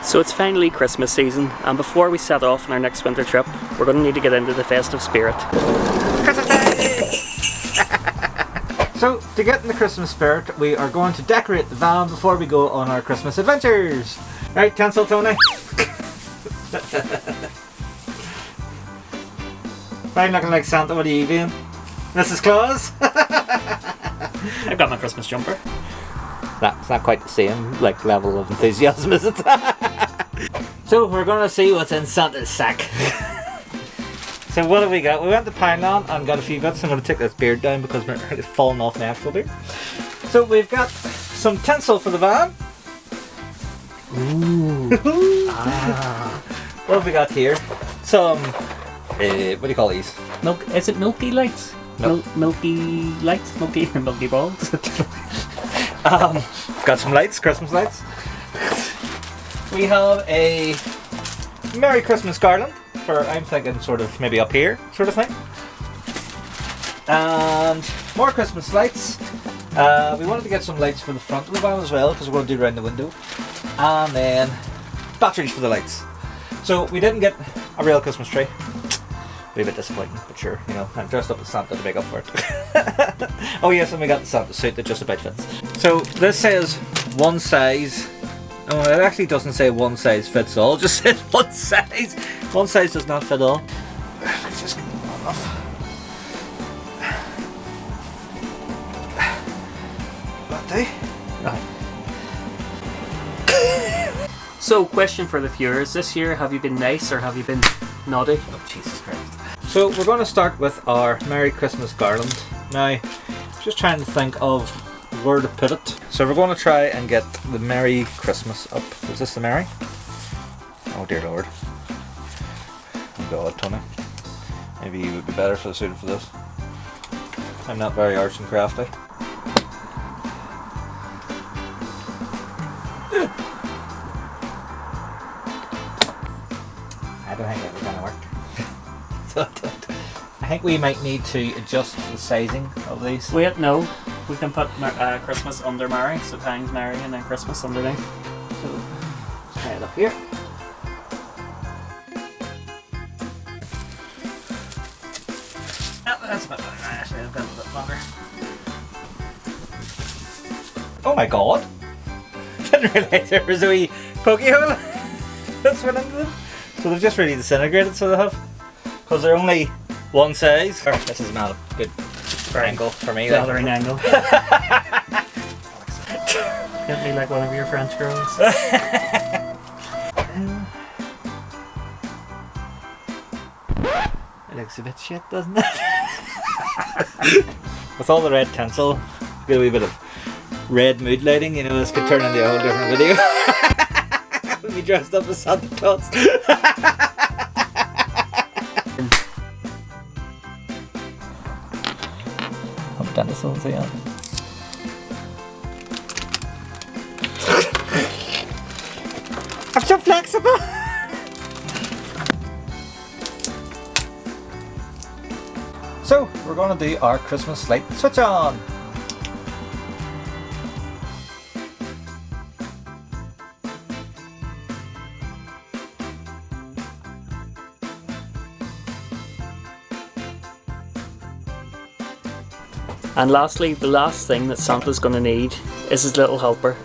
So it's finally Christmas season, and before we set off on our next winter trip, we're going to need to get into the festive spirit. Christmas Day! So, to get in the Christmas spirit, we are going to decorate the van before we go on our Christmas adventures. Right, cancel Tony. Fine looking like Santa, what are you doing? Mrs. Claus? I've got my Christmas jumper. That's not quite the same level of enthusiasm, is it? So we're going to see what's in Santa's sack. So what have we got? We went to Pineland and got a few bits. I'm going to take this beard down because it's falling off my actual beard. So we've got some tinsel for the van. Ooh. What have we got here? Some, what do you call these? Is it milky lights? No. Milky lights? Milky balls? Got some lights, Christmas lights. We have a Merry Christmas garland for, I'm thinking sort of maybe up here sort of thing. And more Christmas lights. We wanted to get some lights for the front of the van as well because we're going to do around the window. And then batteries for the lights. So we didn't get a real Christmas tree. Be a bit disappointing, but sure, you know, I'm dressed up as Santa to make up for it. Oh yes, and we got the Santa suit that just about fits. So this says one size. Oh, it actually doesn't say one size fits all, it just says one size. One size does not fit all. Let's just get that off. That day? Right. So, question for the viewers. This year, have you been nice or have you been naughty? Oh, Jesus Christ. So we're going to start with our Merry Christmas garland. Now, just trying to think of where to put it. So we're going to try and get the Merry Christmas up. Is this the Merry? Oh dear Lord. Oh God, Tony. Maybe you would be better suited for this. I'm not very arts and crafty. I don't think that's going to work. I think we might need to adjust the sizing of these. Wait, no. We can put Christmas under Mary, so times Mary and then Christmas underneath. So, let's try it up here. Oh, that's a bit better. Actually, I've got a bit longer. Oh my God! Didn't realise there was a wee pokey hole that's went into them. So they've just really disintegrated, so they have. Because they're only one size. This is not a good angle for me. Gathering angle. Get me like one of your French girls. It looks a bit shit, doesn't it? With all the red tinsel, get a wee bit of red mood lighting, you know, this could turn into a whole different video. We'll be dressed up as Santa Claus. I'm done this one, so yeah. I'm so flexible! So, we're going to do our Christmas light switch on! And lastly, the last thing that Santa's going to need is his little helper.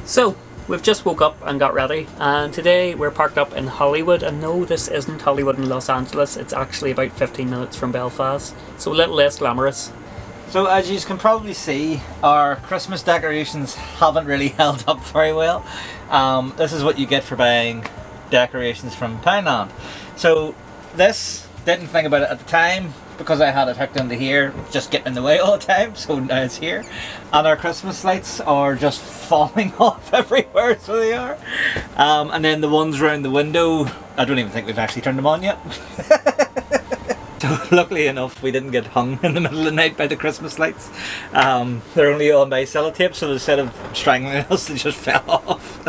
So, we've just woke up and got ready, and today we're parked up in Hollywood, and no, this isn't Hollywood in Los Angeles, it's actually about 15 minutes from Belfast, so a little less glamorous. So as you can probably see, our Christmas decorations haven't really held up very well. This is what you get for buying decorations from Pineland. So this, didn't think about it at the time because I had it hooked into here, just getting in the way all the time, so now it's here. And our Christmas lights are just falling off everywhere, so they are. And then the ones around the window, I don't even think we've actually turned them on yet. So luckily enough, we didn't get hung in the middle of the night by the Christmas lights. They're only on by sellotape, so instead of strangling us, they just fell off.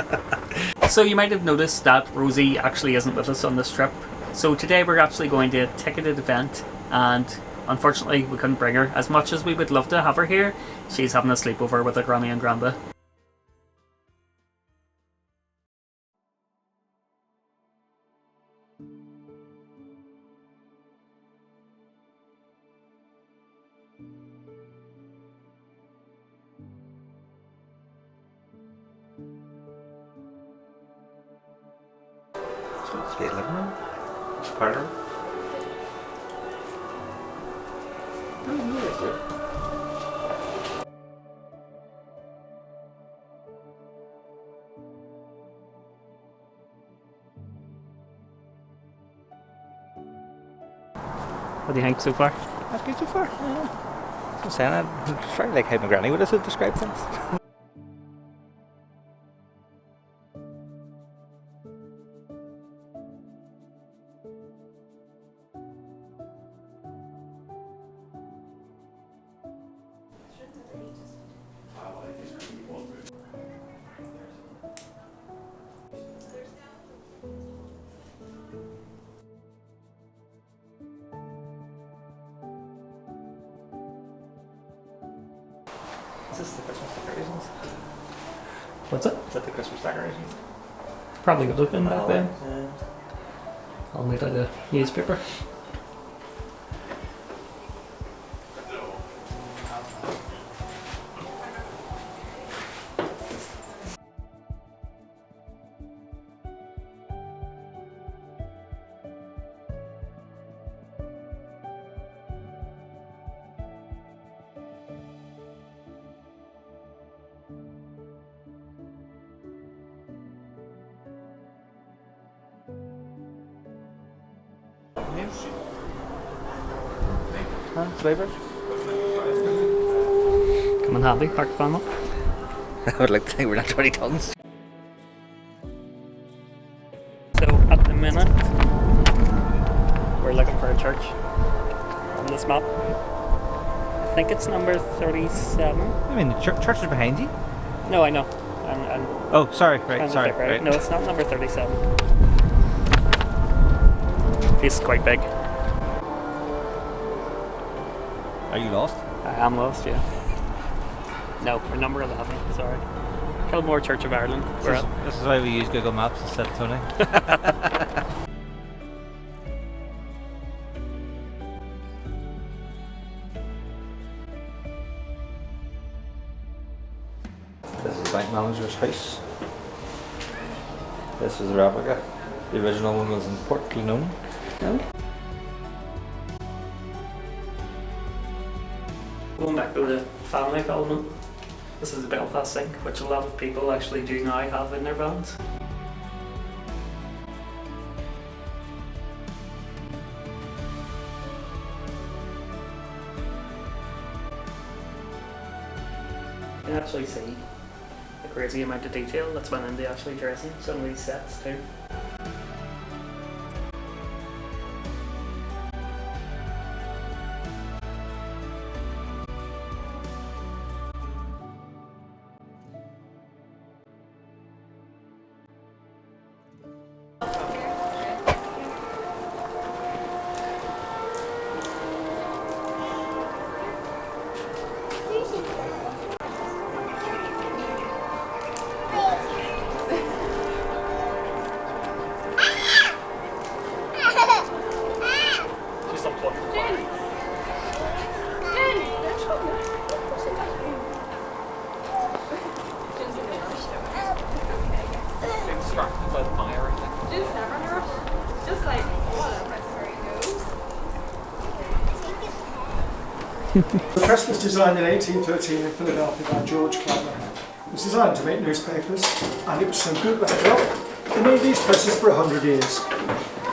So you might have noticed that Rosie actually isn't with us on this trip. So today we're actually going to a ticketed event, and Unfortunately, we couldn't bring her. As much as we would love to have her here, she's having a sleepover with her granny and granda. So it's the living room, parlour. What do you think so far? That's good so far. Yeah. I'm saying it's very like how my granny would have described things. Is this the Christmas decorations? What's it? Is that the Christmas decorations? Probably would have been back then. Yeah. All made out of newspaper. Yes. Huh? Flavors? Come in handy, park the van up. I would like to think we're not 20 tons. So at the minute, we're looking for a church on this map. I think it's number 37. I mean, the church is behind you. No, I know. I'm Oh, sorry. trying Right, to sorry. figure it out. Right. No, it's not number 37. This is quite big. Are you lost? I am lost, yeah. No, we're number 11, sorry. Kilmore Church of Ireland. We're at. This is why we use Google Maps instead of Tony. This is the bank manager's house. This is the replica. The original one was in Port Glenone. Going back to the family element, this is the Belfast sink, which a lot of people actually do now have in their vans. You can actually see the crazy amount of detail that's went into actually dressing some of these sets too. The press was designed in 1813 in Philadelphia by George Cultra. It was designed to make newspapers, and it was so good that they made these presses for 100 years.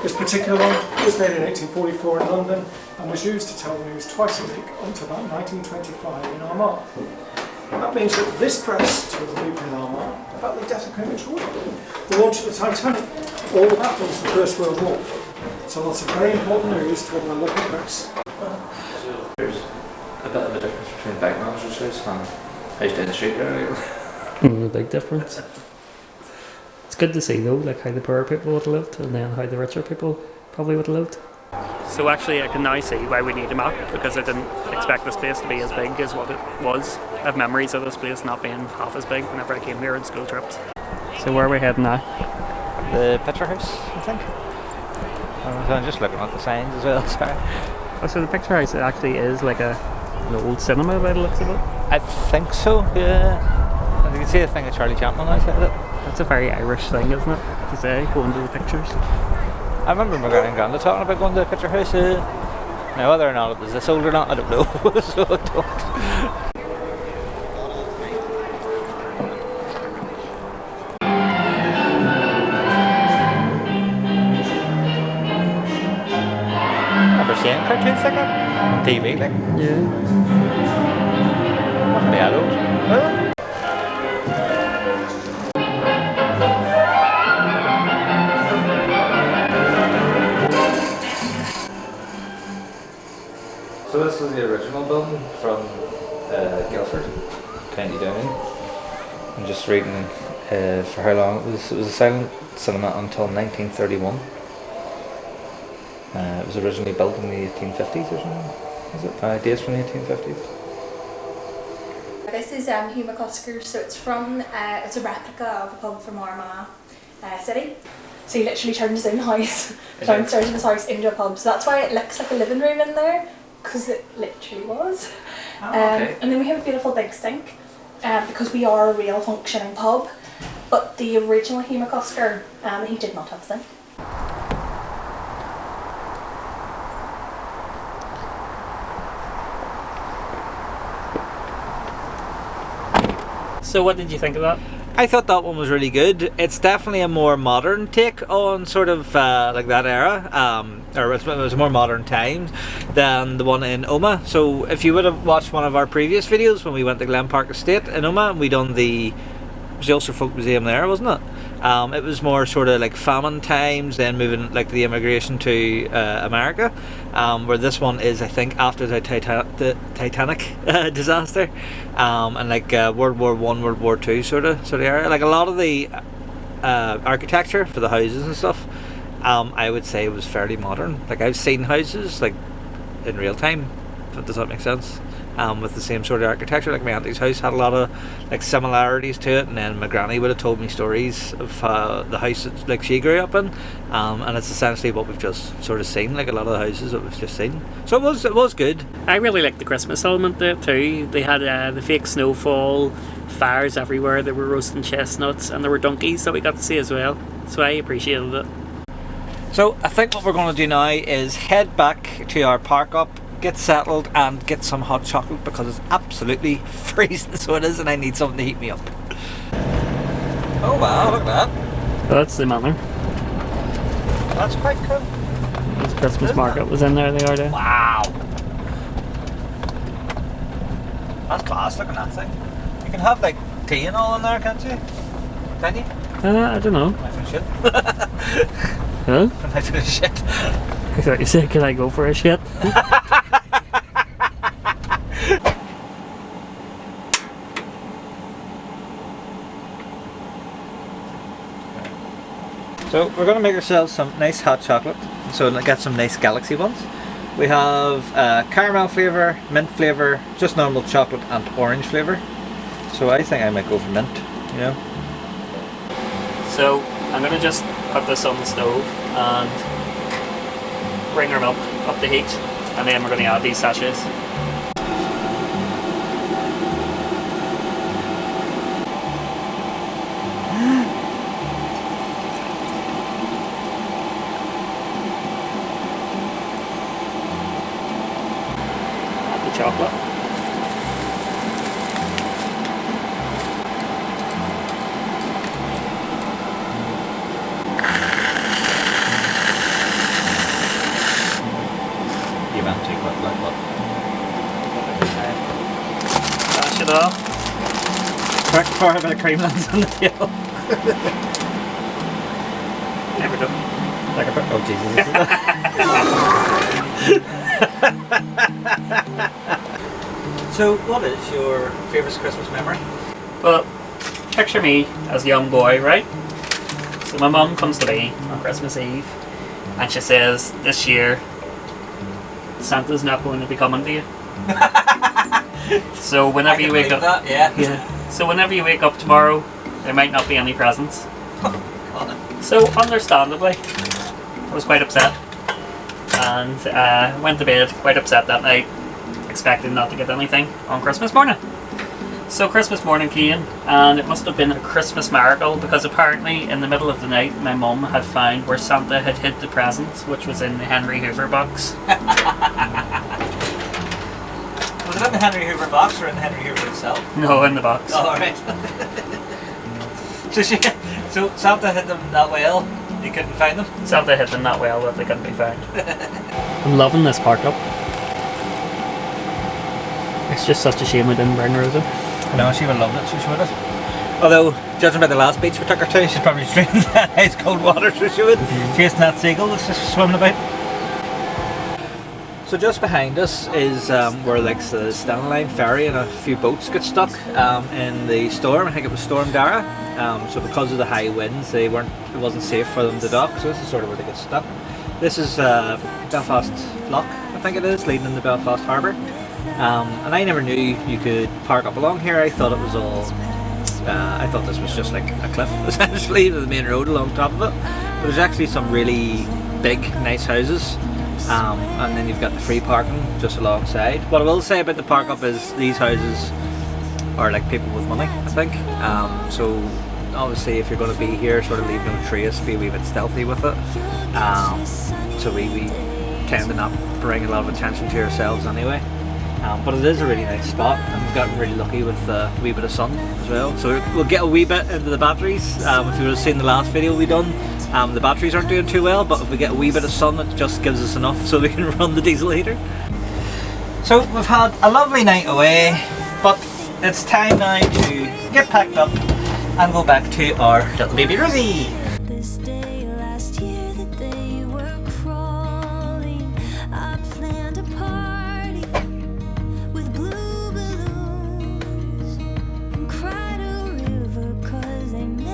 This particular one was made in 1844 in London and was used to tell the news twice a week until about 1925 in Armagh. That means that this press told the people in Armagh about the death of Queen Victoria, the launch of the Titanic, all the battles of the First World War. So lots of very important news to the local press. There's a bit of a difference between the bank manager's house and house down the street there. A big difference. It's good to see though, like how the poorer people would have lived and then how the richer people probably would have lived. So actually I can now see why we need a map, because I didn't expect this place to be as big as what it was. I have memories of this place not being half as big whenever I came here on school trips. So where are we heading now? The picture house, I think. I'm just looking at the signs as well, sorry. Oh, so the picture house actually is like an old cinema by the looks of it? I think so, yeah. And you can see the thing of Charlie Chaplin outside it. That's a very Irish thing, isn't it? To say, going to the pictures. I remember my granny and granda talking about going to the picture house. Now whether or not it was this old or not, I don't know. So I don't. Seeing cartoons like that on TV, like. Yeah. Wasn't the adult? So this was the original building from Guildford, County Down. I'm just reading for how long it was. It was a silent cinema until 1931. It was originally built in the 1850s or something. Is it? Days from the 1850s. This is Hugh McCusker's, so it's from, it's a replica of a pub from Armagh City. So he literally turned his own house, downstairs of his house, into a pub. So that's why it looks like a living room in there, because it literally was. Oh, okay. And then we have a beautiful big sink, because we are a real functioning pub. But the original Hugh McCusker, he did not have a sink. So what did you think of that? I thought that one was really good. It's definitely a more modern take on sort of like that era, or it was a more modern time than the one in Omagh. So if you would have watched one of our previous videos when we went to Glen Park Estate in Omagh, and we done the Ulster Folk Museum there, wasn't it? It was more sort of like famine times, then moving like the immigration to America, where this one is, I think, after the Titanic disaster, and like World War One, World War Two sort of area. Like a lot of the architecture for the houses and stuff, I would say was fairly modern. Like I've seen houses like in real time. Does that make sense? With the same sort of architecture. Like my auntie's house had a lot of like similarities to it, and then my granny would have told me stories of the house that like she grew up in, and it's essentially what we've just sort of seen, like a lot of the houses that we've just seen. So it was good. I really liked the Christmas element there too. They had the fake snowfall, fires everywhere, they were roasting chestnuts, and there were donkeys that we got to see as well, so I appreciated it. So I think what we're going to do now is head back to our park up, get settled, and get some hot chocolate because it's absolutely freezing, so it is, and I need something to heat me up. Oh wow, look at that. That's the manor. That's quite cool. This Christmas market was in there the other day. Wow. That's class, look at that thing. You can have like tea and all in there, can't you? Can you? I don't know. Am I for shit? Huh? Am I for shit? I thought you said, can I go for a shit? So we're going to make ourselves some nice hot chocolate. So get some nice galaxy ones. We have caramel flavour, mint flavour, just normal chocolate and orange flavour. So I think I might go for mint, you know. So I'm going to just put this on the stove and bring our milk up to heat, and then we're going to add these sachets. Add the chocolate. You went too quick like that. Dash it off. Quick pour a bit of cream lands on the table. Never done. Like a oh Jesus. So what is your favourite Christmas memory? Well, picture me as a young boy, right? So my mum comes to me on Christmas Eve and she says, this year Santa's not going to be coming to you. So whenever you wake up, that, yeah. So whenever you wake up tomorrow, there might not be any presents. So understandably, I was quite upset, and went to bed quite upset that night, expecting not to get anything on Christmas morning. So Christmas morning came, and it must have been a Christmas miracle, because apparently in the middle of the night my mum had found where Santa had hid the presents, which was in the Henry Hoover box. Was it in the Henry Hoover box or in the Henry Hoover himself? No, in the box. Oh, alright. So Santa hid them that well, you couldn't find them? Santa hid them that well that they couldn't be found. I'm loving this park up. It's just such a shame we didn't bring Rosa. No, she would have loved it, so she would have. Although, judging by the last beach we took her to, she's probably straight in that ice cold water, so she would. Chasing that seagull that's just swimming about. So just behind us is where like the Stanley ferry and a few boats got stuck in the storm. I think it was Storm Dara. So because of the high winds, it wasn't safe for them to dock. So this is sort of where they get stuck. This is Belfast Lock, I think it is, leading into Belfast Harbour. And I never knew you could park up along here. I thought it was all. I thought this was just like a cliff, essentially, the main road along top of it. But there's actually some really big, nice houses. And then you've got the free parking just alongside. What I will say about the park up is these houses are like people with money, I think. So obviously if you're going to be here, sort of leave no trace, be a wee bit stealthy with it. So we tend to not bring a lot of attention to ourselves anyway. But it is a really nice spot, and we've gotten really lucky with a wee bit of sun as well. So we'll get a wee bit into the batteries. If you would have seen the last video we done, the batteries aren't doing too well, but if we get a wee bit of sun, it just gives us enough so we can run the diesel heater. So we've had a lovely night away, but it's time now to get packed up and go back to our little baby Rosie.